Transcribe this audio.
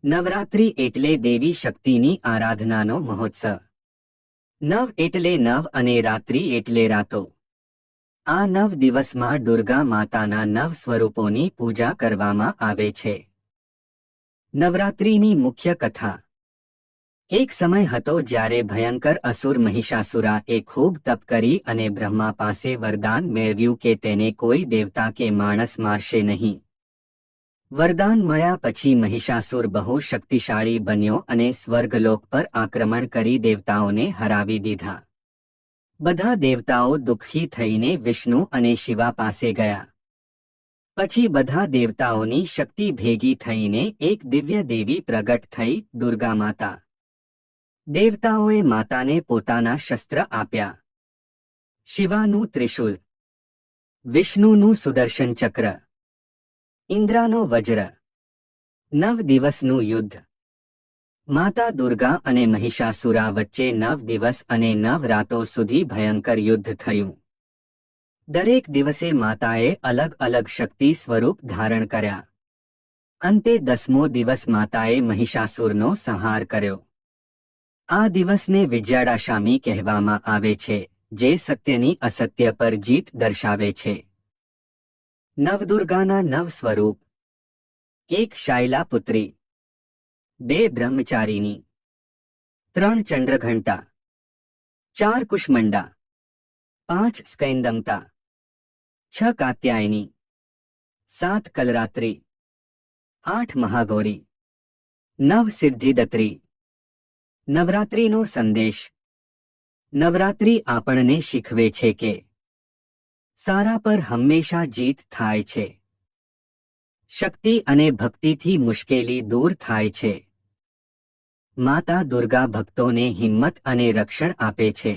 નવરાત્રિ એટલે દેવી શક્તિની આરાધનાનો મહોત્સવ. નવ એટલે નવ અને રાત્રિ એટલે રાતો. આ 9 દિવસમાં દુર્ગા માતાના 9 સ્વરૂપોની પૂજા કરવામાં આવે છે. નવરાત્રિની મુખ્ય કથા. એક સમય હતો જ્યારે ભયંકર અસુર મહિષાસુરાએ ખૂબ તપ કરી અને બ્રહ્મા પાસે વરદાન મેળવ્યું કે તેને કોઈ દેવતા કે માણસ મારશે નહીં. વરદાન મળ્યા પછી મહિષાસુર બહુ શક્તિશાળી બન્યો અને સ્વર્ગલોક પર આક્રમણ કરી દેવતાઓને હરાવી દીધા. બધા દેવતાઓ દુઃખી થઈને વિષ્ણુ અને શિવા પાસે ગયા. પછી બધા દેવતાઓની શક્તિ ભેગી થઈને એક દિવ્ય દેવી પ્રગટ થઈ, દુર્ગા માતા. દેવતાઓએ માતાને પોતાના શસ્ત્ર આપ્યા. શિવાનું ત્રિશૂલ, વિષ્ણુનું સુદર્શન ચક્ર, ઇન્દ્રનો વજ્ર. 9 દિવસનું યુદ્ધ. માતા દુર્ગા અને મહિષાસુરા વચ્ચે 9 દિવસ અને 9 રાતો સુધી ભયંકર યુદ્ધ થયું. દરેક દિવસે માતાએ અલગ અલગ શક્તિ સ્વરૂપ ધારણ કર્યા. અંતે 10મો દિવસ માતાએ મહિષાસુરનો સંહાર કર્યો. આ દિવસને વિજયાદશમી કહેવામાં આવે છે, જે સત્યની અસત્ય પર જીત દર્શાવે છે. નવદુર્ગાના 9 સ્વરૂપ. 1 શૈલાપુત્રી, 2 બ્રહ્મચારિણી, 3 ચંદ્રઘંટા, 4 કુષ્માંડા, 5 સ્કૈંદમતા, 6 કાત્યાયની, 7 કલરાત્રી, 8 મહાગૌરી, 9 સિદ્ધિદાત્રી. નવરાત્રિનો સંદેશ. નવરાત્રિ આપણને શીખવે છે કે સારા પર હંમેશા જીત થાય છે. શક્તિ અને ભક્તિથી મુશ્કેલી દૂર થાય છે. માતા દુર્ગા ભક્તોને હિંમત અને રક્ષણ આપે છે.